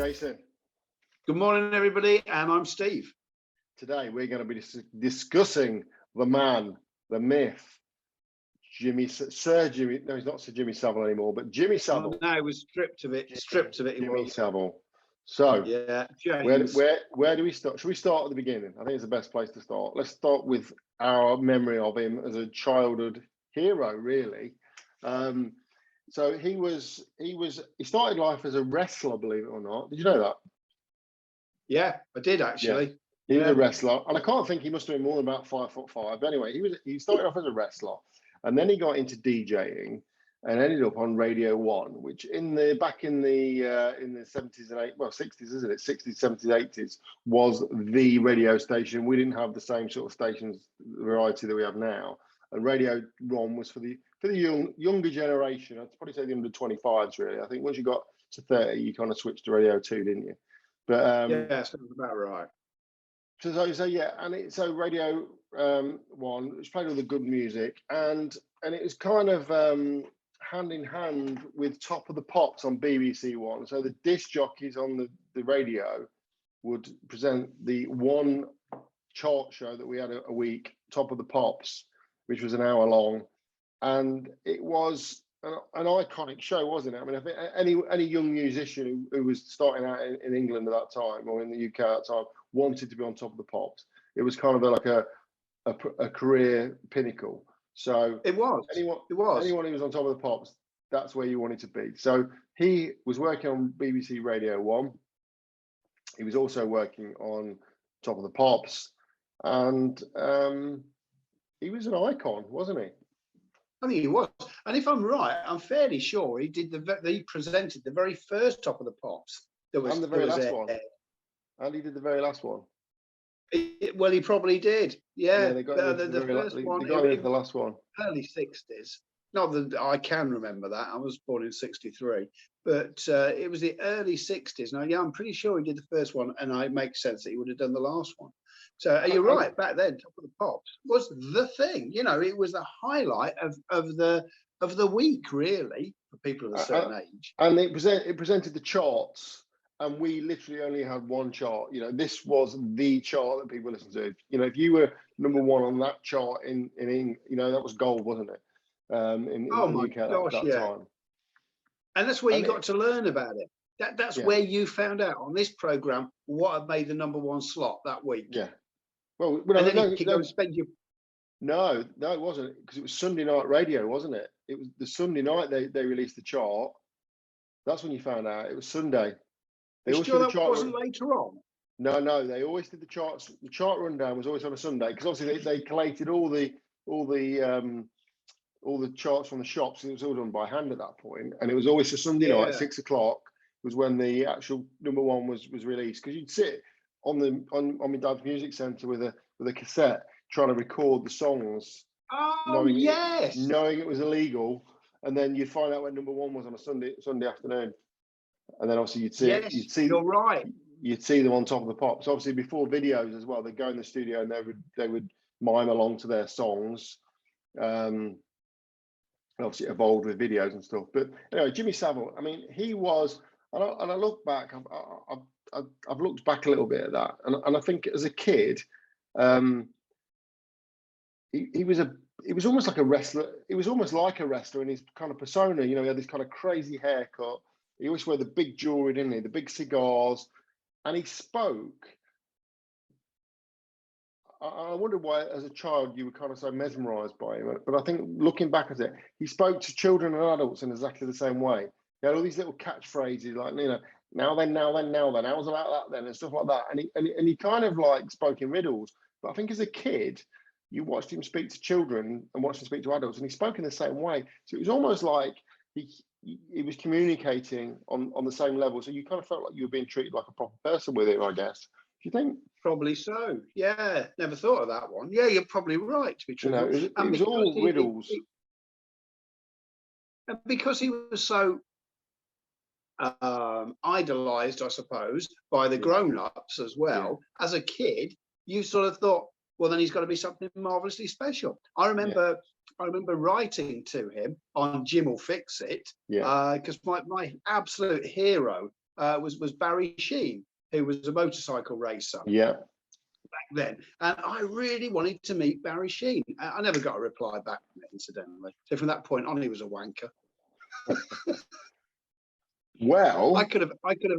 Jason. Good morning, everybody, and I'm Steve. Today we're going to be discussing the man, the myth, Sir Jimmy. No, he's not Sir Jimmy Savile anymore, but Jimmy Savile. No, it was stripped of it. Jimmy Savile. So, yeah, where do we start? Should we start at the beginning? I think it's the best place to start. Let's start with our memory of him as a childhood hero, really. So he started life as a wrestler, believe it or not. Did you know that? Yeah, I did actually. Yeah. He was a wrestler, and I can't think he must have been more than about 5'5". But anyway, he started off as a wrestler, and then he got into DJing and ended up on Radio 1, which back in the 70s and 60s, isn't it? 60s, 70s, 80s was the radio station. We didn't have the same sort of stations variety that we have now, and Radio 1 was for the younger generation. I'd probably say the under 25s, really. I think once you got to 30, you kind of switched to Radio 2, didn't you? But yeah, sounds about right. So yeah, and so Radio 1, which played all the good music, and it was kind of hand in hand with Top of the Pops on BBC One. So the disc jockeys on the radio would present the one chart show that we had a week, Top of the Pops, which was an hour long, and it was an iconic show, wasn't it? I mean, I think any young musician who was starting out in England at that time, or in the UK at that time, wanted to be on Top of the Pops. It was kind of like a career pinnacle. So anyone who was on Top of the Pops, that's where you wanted to be. So he was working on BBC Radio 1. He was also working on Top of the Pops, and he was an icon, wasn't he? I think he was, and if I'm right, I'm fairly sure he presented the very first Top of the Pops. And the very last one. And he did the very last one. Well, he probably did. Yeah, they got the first one. They got him for the last one. Early 60s. Not that I can remember that. I was born in 63, but it was the early 60s. Now, yeah, I'm pretty sure he did the first one, and it makes sense that he would have done the last one. So you're right. Back then, Top of the Pops was the thing. You know, it was the highlight of the week, really, for people of a certain age. And it presented the charts. And we literally only had one chart. You know, this was the chart that people listened to. You know, if you were number one on that chart in England, you know, that was gold, wasn't it? In the UK at that time. And that's where you got to learn about it. That's where you found out on this programme what had made the number one slot that week. Yeah. Well, and then you could go and spend your... No, it wasn't, because it was Sunday night radio, wasn't it? It was the Sunday night they released the chart. That's when you found out. It was Sunday. You sure that wasn't later on? No, they always did the charts. The chart rundown was always on a Sunday, because obviously they collated all the charts from the shops. It was all done by hand at that point, and it was always a Sunday night at 6 o'clock was when the actual number one was released. Because you'd sit on my dad's music centre with a cassette trying to record the songs. Oh, knowing it was illegal, and then you'd find out when number one was on a Sunday afternoon. And then obviously you'd see. You're right. You'd see them on Top of the Pops. Obviously before videos as well, they'd go in the studio and they would mime along to their songs. Obviously it evolved with videos and stuff. But anyway, Jimmy Savile. I mean, he was. And I look back. I've looked back a little bit at that, and I think as a kid, he was almost like a wrestler. He was almost like a wrestler in his kind of persona. You know, he had this kind of crazy haircut. He always wore the big jewelry, didn't he? The big cigars, and he spoke. I wonder why, as a child, you were kind of so mesmerised by him. But I think looking back at it, he spoke to children and adults in exactly the same way. He had all these little catchphrases like, you know, now then, how was about that then, and stuff like that. And he kind of like spoke in riddles. But I think as a kid, you watched him speak to children and watched him speak to adults, and he spoke in the same way. So it was almost like he was communicating on the same level. So you kind of felt like you were being treated like a proper person with him, I guess. Do you think? Probably so. Yeah, never thought of that one. Yeah, you're probably right, to be true. You know, it was all riddles. And because he was so idolised, I suppose, by the grown-ups as well, as a kid, you sort of thought, well, then he's got to be something marvellously special. I remember writing to him on Jim Will Fix It, because my absolute hero was Barry Sheen, who was a motorcycle racer. Yeah. Back then, and I really wanted to meet Barry Sheen. I never got a reply back, incidentally. So from that point on, he was a wanker. Well, I could have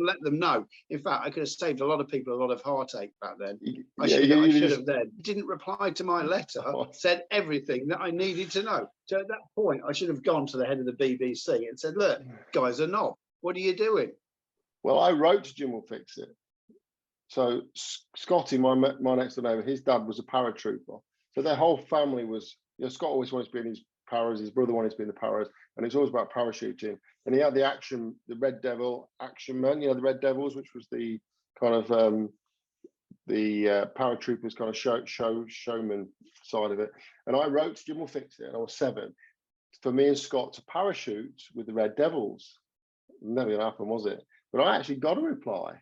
let them know. In fact, I could have saved a lot of people a lot of heartache back then. I yeah, should have then. Didn't reply to my letter, said everything that I needed to know. So at that point, I should have gone to the head of the BBC and said, look, guys are knob. What are you doing? Well, I wrote to Jim Will Fix It. So Scotty, my next door neighbour, his dad was a paratrooper. So their whole family was, Scott always wanted to be in his paras, his brother wanted to be in the paras, and it's always about parachuting. And he had the Red Devil action men, the Red Devils, which was the kind of the paratroopers kind of showman side of it. And I wrote to Jim Will Fix It, and I was 7, for me and Scott to parachute with the Red Devils. Never gonna happen, was it? But I actually got a reply.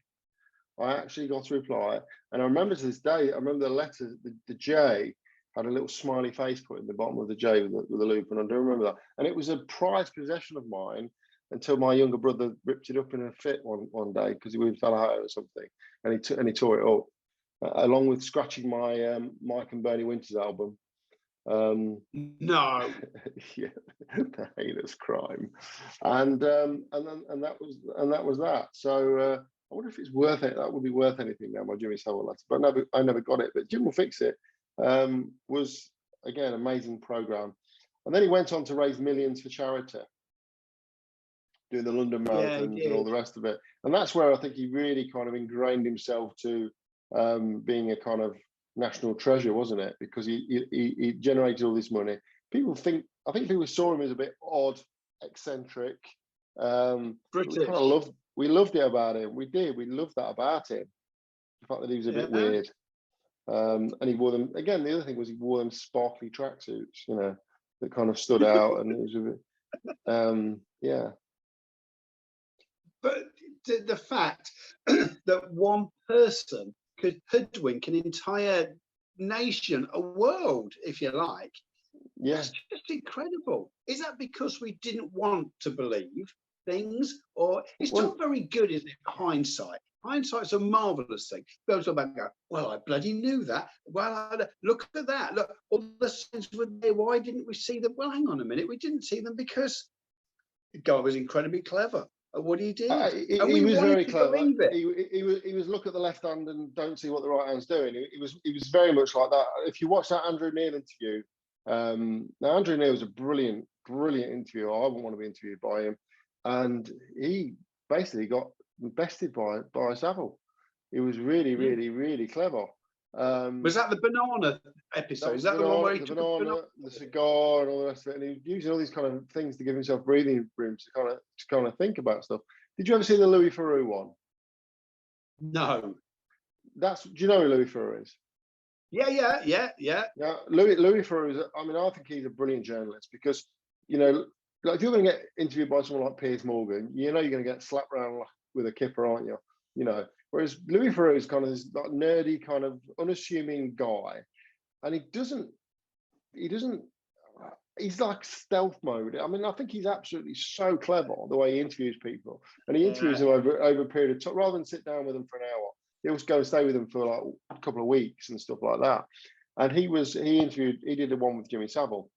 And I remember to this day, I remember the letter, the J had a little smiley face put in the bottom of the J with a loop, and I do remember that. And it was a prized possession of mine until my younger brother ripped it up in a fit one day because he fell out or something, and he tore it up, along with scratching my Mike and Bernie Winters album. No. Yeah, the heinous crime, and that was that. So I wonder if it's worth it. That would be worth anything now, my Jimmy Savile letter. But I never got it. But Jim Will Fix It was, again, an amazing program. And then he went on to raise millions for charity, doing the London marathons and all the rest of it. And that's where I think he really kind of ingrained himself to being a kind of national treasure, wasn't it? Because he generated all this money. I think people saw him as a bit odd, eccentric. British. We loved it about him. We did. We loved that about him. The fact that he was a bit weird. And he wore them, again, the other thing was he wore them sparkly tracksuits, that kind of stood out. And it was a bit, yeah. But the fact that one person could hoodwink an entire nation, a world, if you like, that's just incredible. Is that because we didn't want to believe things, or it's not very good, is it? Hindsight's a marvelous thing. People talk about, well, I bloody knew that. Well, look at that. Look, all the signs were there. Why didn't we see them? Well, hang on a minute. We didn't see them because the guy was incredibly clever at what he did. He was very clever. He was look at the left hand and don't see what the right hand's doing. He was very much like that. If you watch that Andrew Neil interview, now Andrew Neil was a brilliant interviewer. I wouldn't want to be interviewed by him. And he basically got bested by Savile. He was really, really, really clever. Was that the banana episode? Is that the one where he took the cigar and all the rest of it? And he was using all these kind of things to give himself breathing room to kind of think about stuff. Did you ever see the Louis Theroux one? No. Do you know who Louis Theroux is? Yeah. Louis Theroux is, I think he's a brilliant journalist because, like if you're going to get interviewed by someone like Piers Morgan, you're going to get slapped around with a kipper, aren't you? Whereas Louis Theroux is kind of this like nerdy, kind of unassuming guy, and he's like stealth mode. I think he's absolutely so clever the way he interviews people, and he interviews them over a period of time rather than sit down with them for an hour. He'll go and stay with them for like a couple of weeks and stuff like that. And he did the one with Jimmy Savile.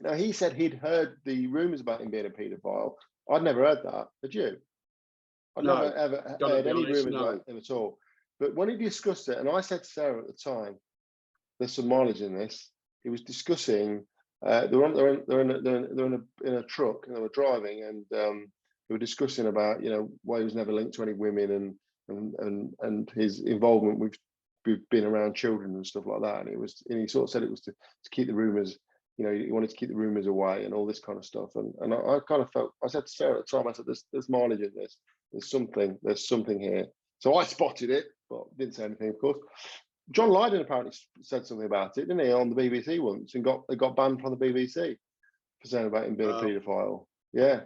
Now, he said he'd heard the rumours about him being a paedophile. I'd never heard that. Had you? I'd never ever heard any rumours about him at all. But when he discussed it, and I said to Sarah at the time, there's some mileage in this. He was discussing, they're in a truck and they were driving, and they were discussing about, why he was never linked to any women and his involvement with being around children and stuff like that. And he sort of said it was to keep the rumours. He wanted to keep the rumours away and all this kind of stuff. And I kind of felt, I said to Sarah at the time, I said, there's mileage in this. There's something here. So I spotted it, but didn't say anything, of course. John Lydon apparently said something about it, didn't he, on the BBC once, and got banned from the BBC for saying about him being a paedophile. Yeah.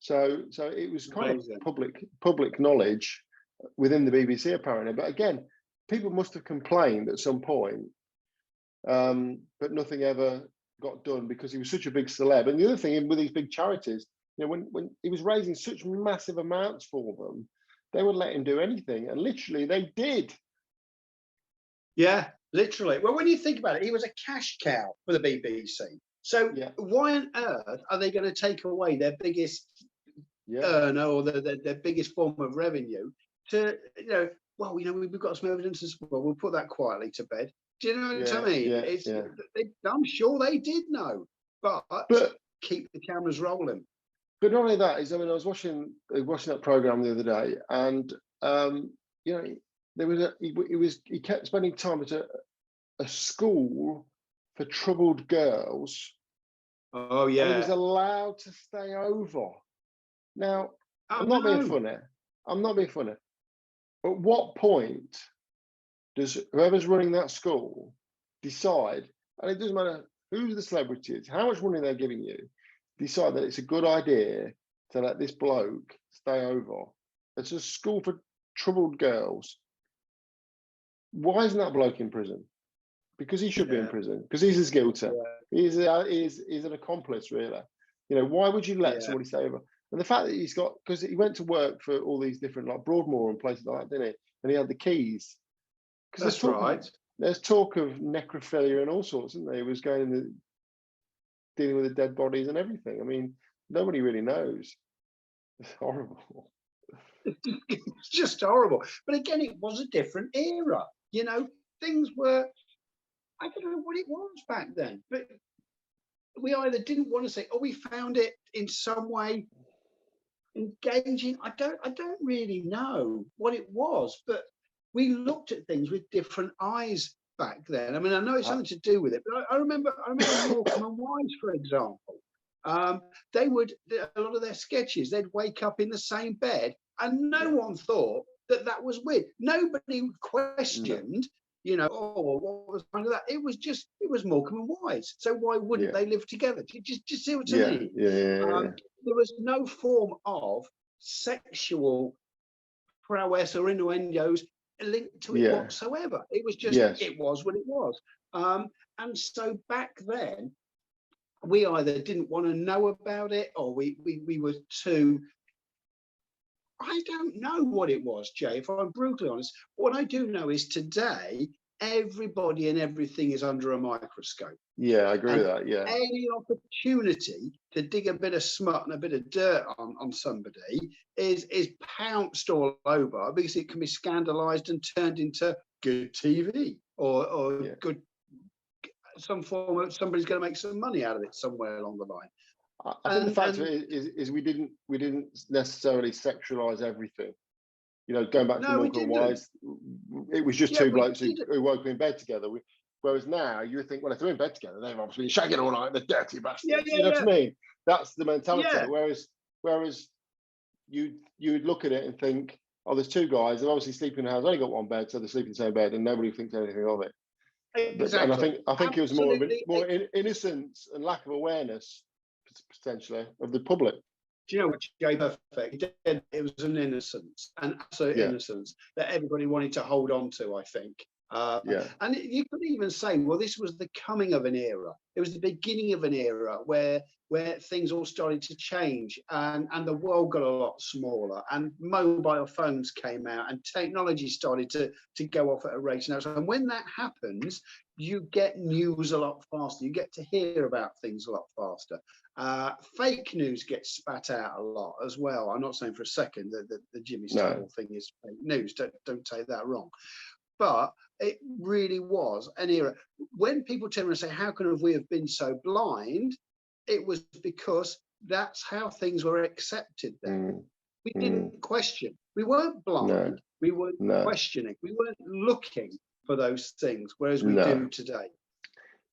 So it was kind of public knowledge within the BBC apparently. But again, people must have complained at some point, but nothing ever got done because he was such a big celeb. And the other thing with these big charities, You know, when he was raising such massive amounts for them, they would let him do anything, and literally they did. Yeah, literally. Well, when you think about it, he was a cash cow for the BBC. So why on earth are they going to take away their biggest earner or their biggest form of revenue to, you know, well, you know, we've got some evidence as well, we'll put that quietly to bed. Do you know what I mean? I'm sure they did know, but keep the cameras rolling. But not only that, I mean, I was watching that program the other day, and you know, there was he kept spending time at a school for troubled girls. Oh yeah. And he was allowed to stay over. Now, I'm not being funny. I'm not being funny. At what point does whoever's running that school decide, and it doesn't matter who the celebrities, how much money they're giving you, decide that it's a good idea to let this bloke stay over? It's a school for troubled girls. Why isn't that bloke in prison? Because he should be in prison, because he's as guilty. He's an accomplice, really. You know, why would you let somebody stay over? And the fact that he's got, because he went to work for all these different, like Broadmoor and places like that, didn't he? And he had the keys. That's right. There's talk of necrophilia and all sorts, isn't there? He was going in dealing with the dead bodies and everything. I mean, nobody really knows. It's horrible. It's just horrible. But again, it was a different era. You know, things were, I don't know what it was back then, but we either didn't want to say, or we found it in some way engaging. I don't really know what it was, but we looked at things with different eyes back then. I mean, I know it's something to do with it, but I remember Morecambe and Wise, for example. They would, a lot of their sketches, they'd wake up in the same bed, and no one thought that was weird. Nobody questioned. You know, oh, what was kind of that? It was Morecambe and Wise. So why wouldn't they live together? Do you see what I mean? There was no form of sexual prowess or innuendos linked to it whatsoever. It was just, it was what it was. And so back then, we either didn't want to know about it, or we were too, I don't know what it was, Jay, if I'm brutally honest. What I do know is today, everybody and everything is under a microscope. Yeah, I agree with that, Any opportunity to dig a bit of smut and a bit of dirt on somebody is pounced all over, because it can be scandalised and turned into good TV or good, some form of, somebody's going to make some money out of it somewhere along the line. I think the fact of it is we didn't necessarily sexualise everything. You know, going back to Morecambe and Wise, it was just two blokes who woke up in bed together. Whereas now you would think, well, if they're in bed together, they've obviously been shagging all night, the dirty bastards. You know what I mean? That's the mentality. Whereas you'd look at it and think, oh, there's two guys, they're obviously sleeping in the house, only got one bed, so they sleep in the same bed, and nobody thinks anything of it. Exactly. And I think it was more innocence and lack of awareness, potentially, of the public. Do you know what, Jay? Perfect. It was an innocence, an absolute innocence that everybody wanted to hold on to, I think. And you could even say, well, this was the coming of an era. It was the beginning of an era where things all started to change, and the world got a lot smaller, and mobile phones came out, and technology started to go off at a rate. And when that happens, you get news a lot faster. You get to hear about things a lot faster. Fake news gets spat out a lot as well. I'm not saying for a second that the Jimmy Savile thing is fake news. Don't take that wrong. But it really was an era. When people turn around and say, how can we have been so blind? It was because that's how things were accepted then. We didn't question. We weren't blind. We weren't questioning. We weren't looking for those things, whereas we do today.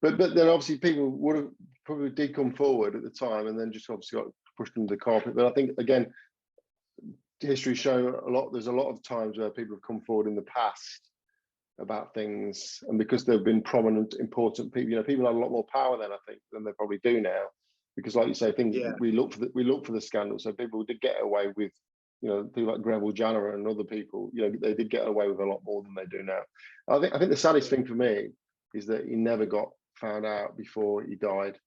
But then obviously people would have probably did come forward at the time, and then just obviously got pushed under the carpet. But I think, again, history's shown there's a lot of times where people have come forward in the past about things, and because they've been prominent, important people, you know, people had a lot more power then, I think, than they probably do now. Because, like you say, things we look for the scandal. So people did get away with, you know, people like Greville Janner and other people, you know, they did get away with a lot more than they do now. I think the saddest thing for me is that he never got found out before he died.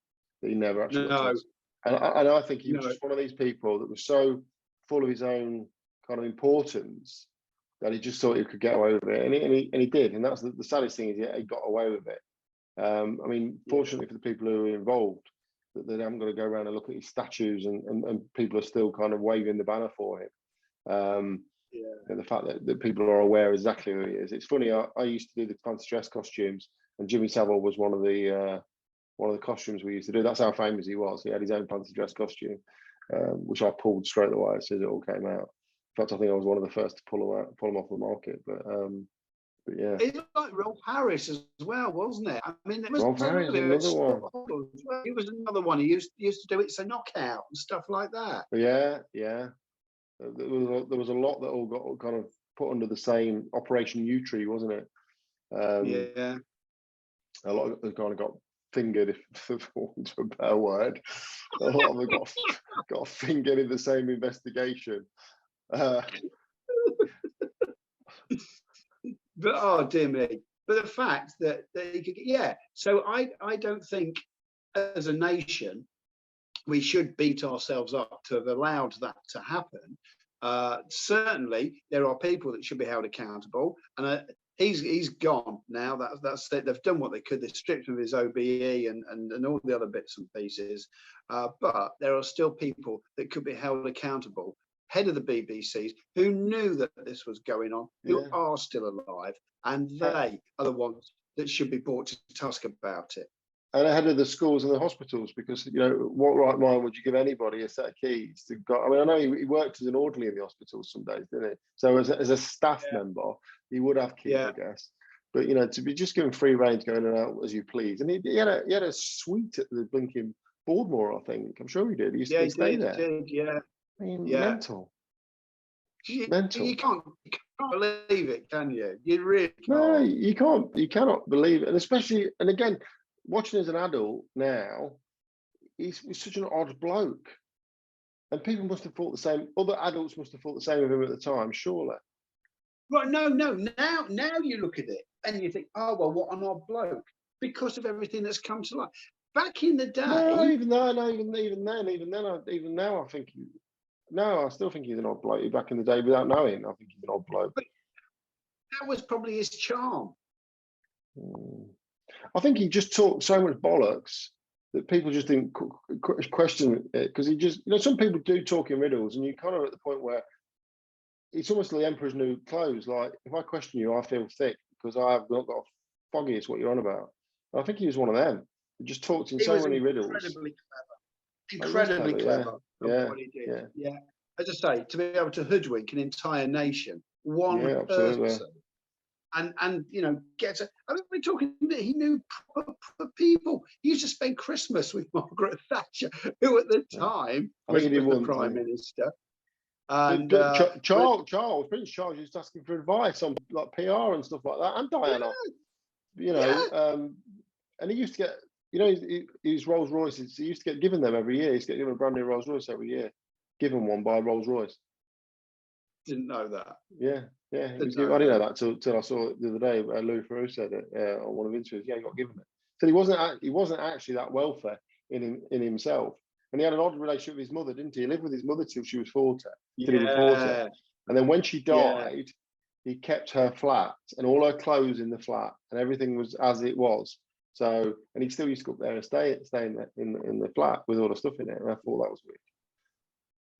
That he never actually got And I think he was No. just one of these people that was so full of his own kind of importance that he just thought he could get away with it, and he did. And that's the saddest thing, is he got away with it. I mean, fortunately for the people who are involved, that they haven't got to go around and look at his statues, and people are still kind of waving the banner for him. And the fact that people are aware exactly who he is. It's funny. I used to do the fancy dress costumes, and Jimmy Savile was one of the costumes we used to do. That's how famous he was. He had his own fancy dress costume, which I pulled straight away as soon as it all came out. In fact, I think I was one of the first to pull him off the market. But yeah, it looked like Rolf Harris as well, wasn't it? I mean, there was Rolf Harris, another one. He was another one. He used to do It's a Knockout and stuff like that. Yeah. There was a lot that all got kind of put under the same Operation U Tree, wasn't it? Yeah. A lot of them kind of got fingered, for want of a better word. A lot of them got fingered in the same investigation. But oh dear me! But the fact that he could, So I don't think, as a nation, we should beat ourselves up to have allowed that to happen. Certainly, there are people that should be held accountable, and he's gone now. That's it. They've done what they could. They stripped him of his OBE and all the other bits and pieces. But there are still people that could be held accountable. Head of the BBCs who knew that this was going on, who are still alive, and they are the ones that should be brought to task about it. And ahead of the schools and the hospitals, because what right mind would you give anybody a set of keys to go? I mean, I know he worked as an orderly in the hospital some days, didn't he? So as a staff member, he would have keys, I guess. But to be just given free rein to go in and out as you please, and he had a suite at the blinking Boardmore, I think. I'm sure he did. He used to stay there. I mean, mental. Mental. You can't believe it, can you? You really can't. No, you can't. You cannot believe it, and especially, and again, watching as an adult now, he's such an odd bloke, and people must have thought the same. Other adults must have thought the same of him at the time, surely. Right? No. Now you look at it and you think, oh well, what an odd bloke, because of everything that's come to light. Back in the day, even now, I think I still think he's an odd bloke. Back in the day, without knowing, I think he's an odd bloke. But that was probably his charm. I think he just talked so much bollocks that people just didn't question it, because he just, some people do talk in riddles, and you kind of at the point where it's almost like the emperor's new clothes. Like, if I question you, I feel thick because I have not got a foggiest what you're on about. And I think he was one of them. He just talked in so many riddles. Incredibly clever. What he did. Yeah. As I say, to be able to hoodwink an entire nation, one person, and get to. I mean, we're talking. He knew proper people. He used to spend Christmas with Margaret Thatcher, who at the time was the Prime Minister. And Prince Charles used to ask him for advice on like PR and stuff like that, and Diana. And he used to get, his Rolls Royces. He used to get given them every year. He used to get given a brand new Rolls Royce every year. Given one by Rolls Royce. Didn't know that. Yeah. I didn't know that till I saw it the other day. Louis Theroux said it on one of his interviews. Yeah, he got given it. So he wasn't actually that wealthy in himself. And he had an odd relationship with his mother, didn't he? He lived with his mother till she was 40. Till he was 40. And then when she died, he kept her flat and all her clothes in the flat, and everything was as it was. So, and he still used to go up there and stay in the flat with all the stuff in it. And I thought that was weird.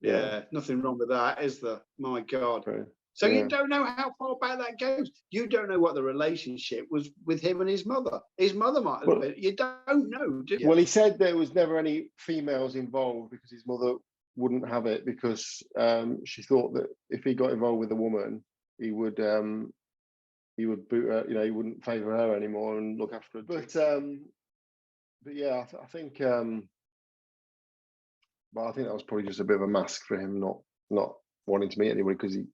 Yeah, nothing wrong with that, is there? My God. True. So you don't know how far back that goes. You don't know what the relationship was with him and his mother. His mother might have been. You don't know, do you? Well, he said there was never any females involved because his mother wouldn't have it, because she thought that if he got involved with a woman, he would boot her. He wouldn't favour her anymore and look after her. But yeah, I think. But I think that was probably just a bit of a mask for him not wanting to meet anybody, because he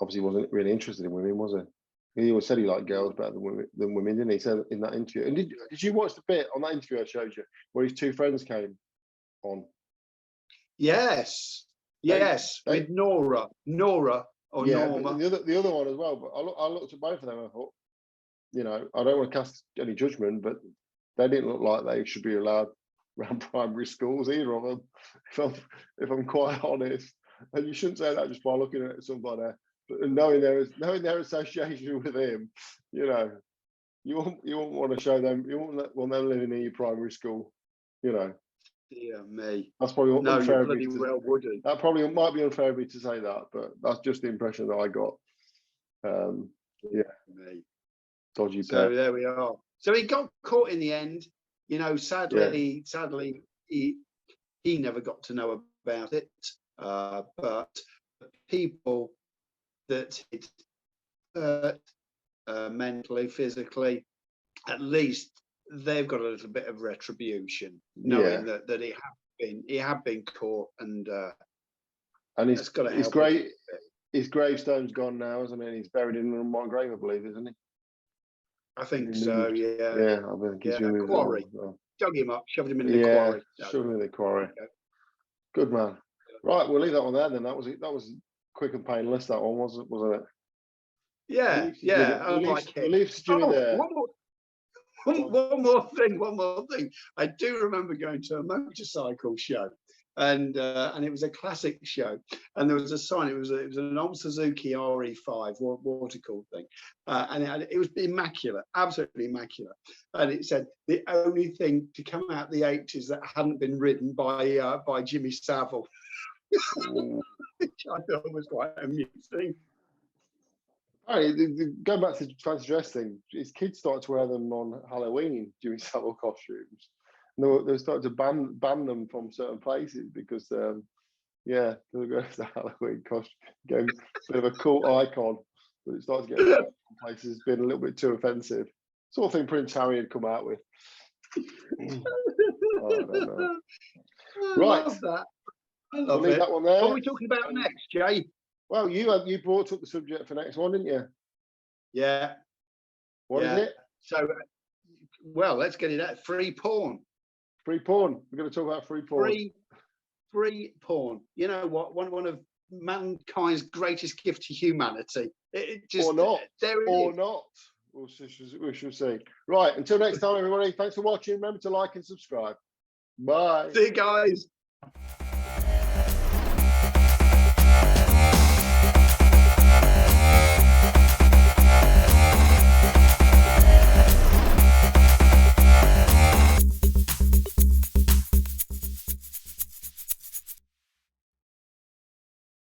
obviously wasn't really interested in women, was he? He always said he liked girls better than women, didn't he? He said in that interview. And did you watch the bit on that interview I showed you where his two friends came on? Yes, with Nora or Norma. The other one as well. But I looked at both of them and I thought, I don't want to cast any judgment, but they didn't look like they should be allowed around primary schools, either of them, if I'm quite honest. And you shouldn't say that just by looking at somebody, but knowing their association with him, you know, you won't want to show them, you won't want them living in your primary school, you know. Dear me. That's probably No, unfair. you bloody well wouldn't. That probably might be unfair of me to say that, but that's just the impression that I got. Yeah, Me. dodgy So pet. there we are. So he got caught in the end. You know, sadly, he never got to know about it. But the people that it hurt mentally, physically, at least they've got a little bit of retribution, knowing that he had been caught, and he's got to his help. great his gravestone's gone now, isn't it? He's buried in my grave, I believe, isn't he? I think so. Yeah. Yeah, I think he's removed. Quarry. Well. Dug him up, shoved him in the quarry. Shoved him in the quarry. Good man. Right, we'll leave that one there then. That was quick and painless. That one wasn't it? Yeah, We'll leave Jimmy there. One more thing. I do remember going to a motorcycle show, and it was a classic show, and there was a sign. It was an old Suzuki RE5 water cooled thing, and it was immaculate, absolutely immaculate, and it said the only thing to come out the 80s that hadn't been ridden by Jimmy Savile, which I thought was quite amusing. Going back to the fancy dress thing, his kids started to wear them on Halloween, Jimmy Savile costumes. And they started to ban them from certain places because, they were going for the Halloween costume, became a bit of a cult icon, but it started to get places being a little bit too offensive. Sort of thing Prince Harry had come out with. I don't know. Right. Love that. I love we'll leave that one there. What are we talking about next, Jay? Well, you brought up the subject for next one, didn't you? Yeah. What is it? So, well, let's get it out. Free porn. Free porn. We're going to talk about free porn. Free porn. You know what? One of mankind's greatest gift to humanity. It just, or not. There it or is. not. We shall see. Right. Until next time, everybody. Thanks for watching. Remember to like and subscribe. Bye. See you guys.